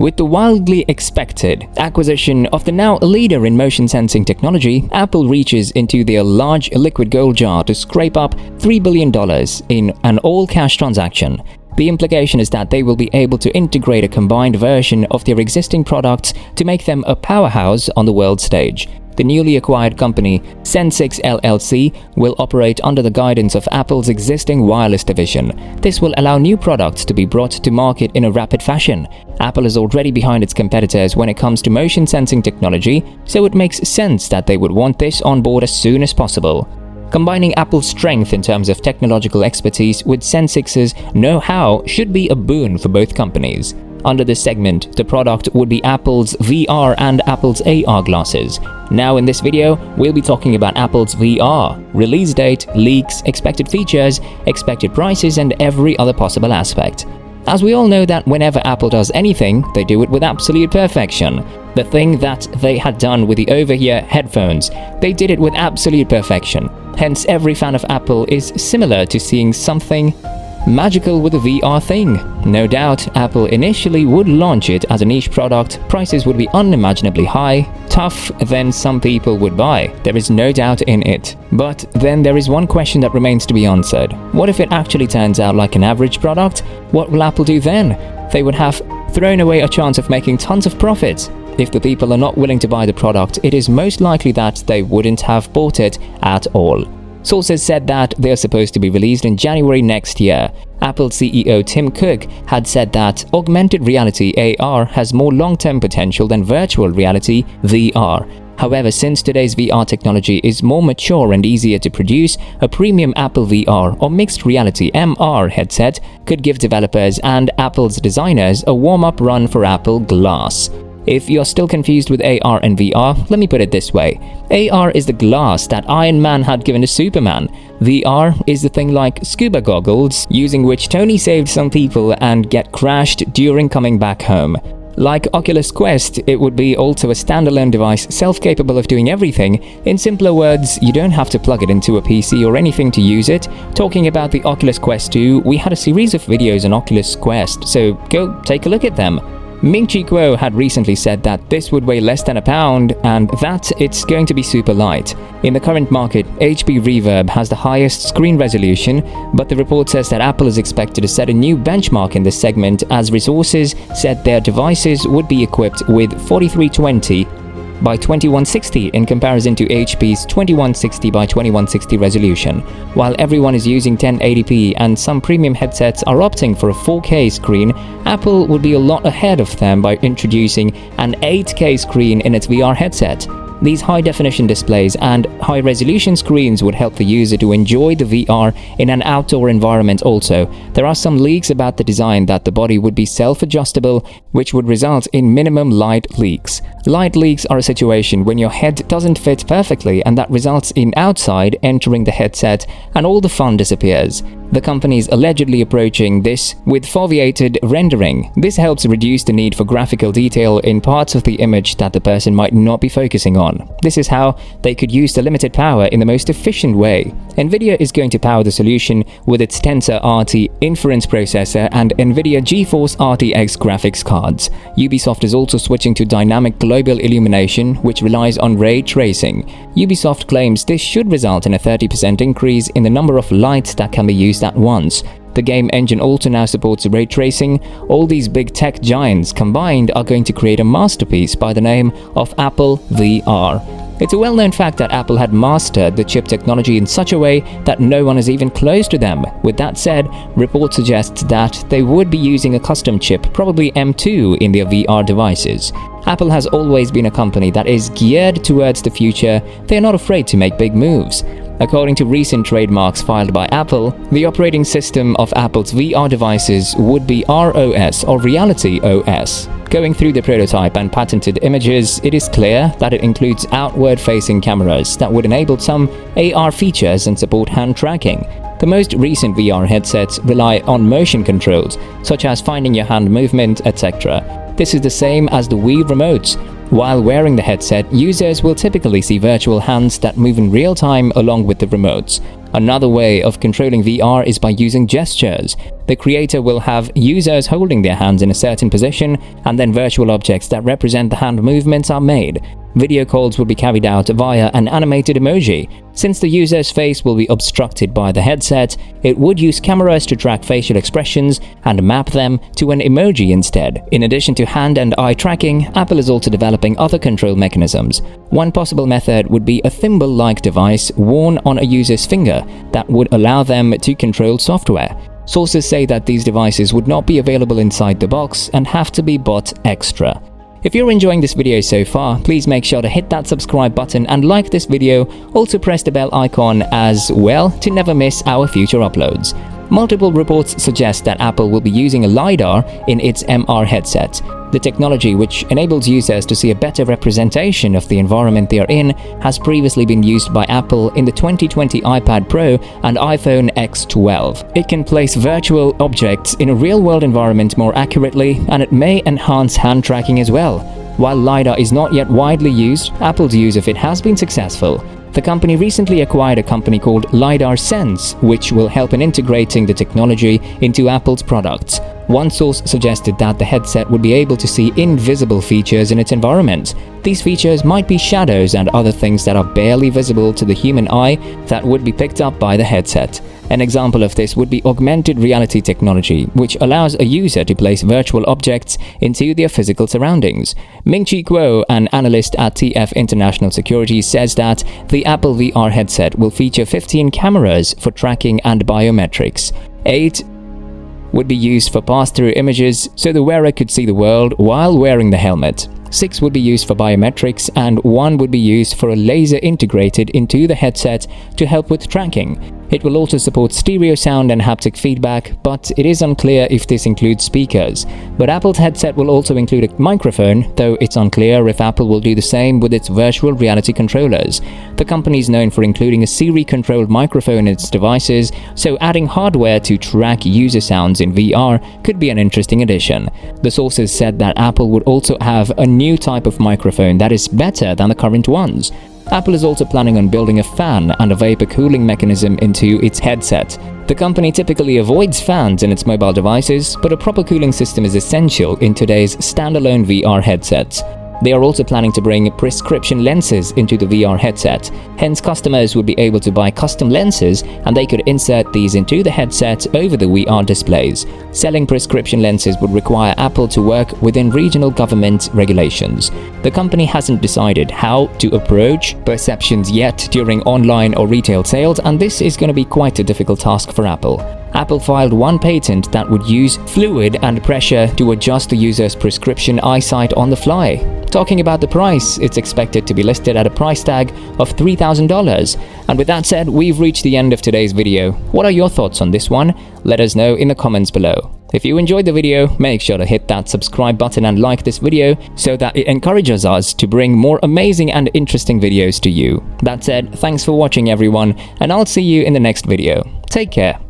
With the wildly expected acquisition of the now leader in motion sensing technology, Apple reaches into their large liquid gold jar to scrape up $3 billion in an all-cash transaction. The implication is that they will be able to integrate a combined version of their existing products to make them a powerhouse on the world stage. The newly acquired company, Sensix LLC, will operate under the guidance of Apple's existing wireless division. This will allow new products to be brought to market in a rapid fashion. Apple is already behind its competitors when it comes to motion sensing technology, so it makes sense that they would want this on board as soon as possible. Combining Apple's strength in terms of technological expertise with Sensix's know-how should be a boon for both companies. Under this segment, the product would be Apple's VR and Apple's AR glasses. Now in this video, we'll be talking about Apple's VR, release date, leaks, expected features, expected prices, and every other possible aspect. As we all know that whenever Apple does anything, they do it with absolute perfection. The thing that they had done with the over-ear headphones, they did it with absolute perfection. Hence, every fan of Apple is similar to seeing something magical with a VR thing. No doubt, Apple initially would launch it as a niche product, prices would be unimaginably high, tough, then some people would buy. There is no doubt in it. But then there is one question that remains to be answered. What if it actually turns out like an average product? What will Apple do then? They would have thrown away a chance of making tons of profits. If the people are not willing to buy the product, it is most likely that they wouldn't have bought it at all. Sources said that they are supposed to be released in January next year. Apple CEO Tim Cook had said that augmented reality AR has more long-term potential than virtual reality VR. However, since today's VR technology is more mature and easier to produce, a premium Apple VR or mixed reality MR headset could give developers and Apple's designers a warm-up run for Apple Glass. If you're still confused with AR and VR, let me put it this way. AR is the glass that Iron Man had given to Superman. VR is the thing like scuba goggles, using which Tony saved some people and get crashed during coming back home. Like Oculus Quest, it would be also a standalone device self-capable of doing everything. In simpler words, you don't have to plug it into a PC or anything to use it. Talking about the Oculus Quest 2, we had a series of videos on Oculus Quest, so go take a look at them. Ming-Chi Kuo had recently said that this would weigh less than a pound and that it's going to be super light. In the current market, HP Reverb has the highest screen resolution, but the report says that Apple is expected to set a new benchmark in this segment as resources said their devices would be equipped with 4320 by 2160 in comparison to HP's 2160 by 2160 resolution. While everyone is using 1080p and some premium headsets are opting for a 4K screen, Apple would be a lot ahead of them by introducing an 8K screen in its VR headset. These high-definition displays and high-resolution screens would help the user to enjoy the VR in an outdoor environment also. There are some leaks about the design that the body would be self-adjustable, which would result in minimum light leaks. Light leaks are a situation when your head doesn't fit perfectly and that results in outside entering the headset and all the fun disappears. The company is allegedly approaching this with foveated rendering. This helps reduce the need for graphical detail in parts of the image that the person might not be focusing on. This is how they could use the limited power in the most efficient way. Nvidia is going to power the solution with its Tensor RT inference processor and Nvidia GeForce RTX graphics cards. Ubisoft is also switching to dynamic global illumination, which relies on ray tracing. Ubisoft claims this should result in a 30% increase in the number of lights that can be used at once. The game engine also now supports ray tracing. All these big tech giants combined are going to create a masterpiece by the name of Apple VR. It's a well-known fact that Apple had mastered the chip technology in such a way that no one is even close to them. With that said, reports suggest that they would be using a custom chip, probably M2, in their VR devices. Apple has always been a company that is geared towards the future. They are not afraid to make big moves. According to recent trademarks filed by Apple, the operating system of Apple's VR devices would be ROS or Reality OS. Going through the prototype and patented images, it is clear that it includes outward-facing cameras that would enable some AR features and support hand tracking. The most recent VR headsets rely on motion controls, such as finding your hand movement, etc. This is the same as the Wii remotes. While wearing the headset, users will typically see virtual hands that move in real time along with the remotes. Another way of controlling VR is by using gestures. The creator will have users holding their hands in a certain position, and then virtual objects that represent the hand movements are made. Video calls will be carried out via an animated emoji. Since the user's face will be obstructed by the headset, it would use cameras to track facial expressions and map them to an emoji instead. In addition to hand and eye tracking, Apple is also developing other control mechanisms. One possible method would be a thimble-like device worn on a user's finger that would allow them to control software. Sources say that these devices would not be available inside the box and have to be bought extra. If you're enjoying this video so far, please make sure to hit that subscribe button and like this video. Also press the bell icon as well to never miss our future uploads. Multiple reports suggest that Apple will be using a LiDAR in its MR headset. The technology, which enables users to see a better representation of the environment they are in, has previously been used by Apple in the 2020 iPad Pro and iPhone X12. It can place virtual objects in a real-world environment more accurately, and it may enhance hand tracking as well. While LiDAR is not yet widely used, Apple's use of it has been successful. The company recently acquired a company called LiDAR Sense, which will help in integrating the technology into Apple's products. One source suggested that the headset would be able to see invisible features in its environment. These features might be shadows and other things that are barely visible to the human eye that would be picked up by the headset. An example of this would be augmented reality technology, which allows a user to place virtual objects into their physical surroundings. Ming-Chi Kuo, an analyst at TF International Securities, says that the Apple VR headset will feature 15 cameras for tracking and biometrics. 8 would be used for pass-through images so the wearer could see the world while wearing the helmet. 6 would be used for biometrics, and 1 would be used for a laser integrated into the headset to help with tracking. It will also support stereo sound and haptic feedback, but it is unclear if this includes speakers. But Apple's headset will also include a microphone, though it's unclear if Apple will do the same with its virtual reality controllers. The company is known for including a Siri-controlled microphone in its devices, so adding hardware to track user sounds in VR could be an interesting addition. The sources said that Apple would also have a new type of microphone that is better than the current ones. Apple is also planning on building a fan and a vapor cooling mechanism into its headset. The company typically avoids fans in its mobile devices, but a proper cooling system is essential in today's standalone VR headsets. They are also planning to bring prescription lenses into the VR headset. Hence, customers would be able to buy custom lenses, and they could insert these into the headset over the VR displays. Selling prescription lenses would require Apple to work within regional government regulations. The company hasn't decided how to approach perceptions yet during online or retail sales, and this is going to be quite a difficult task for Apple. Apple filed one patent that would use fluid and pressure to adjust the user's prescription eyesight on the fly. Talking about the price, it's expected to be listed at a price tag of $3,000. And with that said, we've reached the end of today's video. What are your thoughts on this one? Let us know in the comments below. If you enjoyed the video, make sure to hit that subscribe button and like this video so that it encourages us to bring more amazing and interesting videos to you. That said, thanks for watching everyone, and I'll see you in the next video. Take care.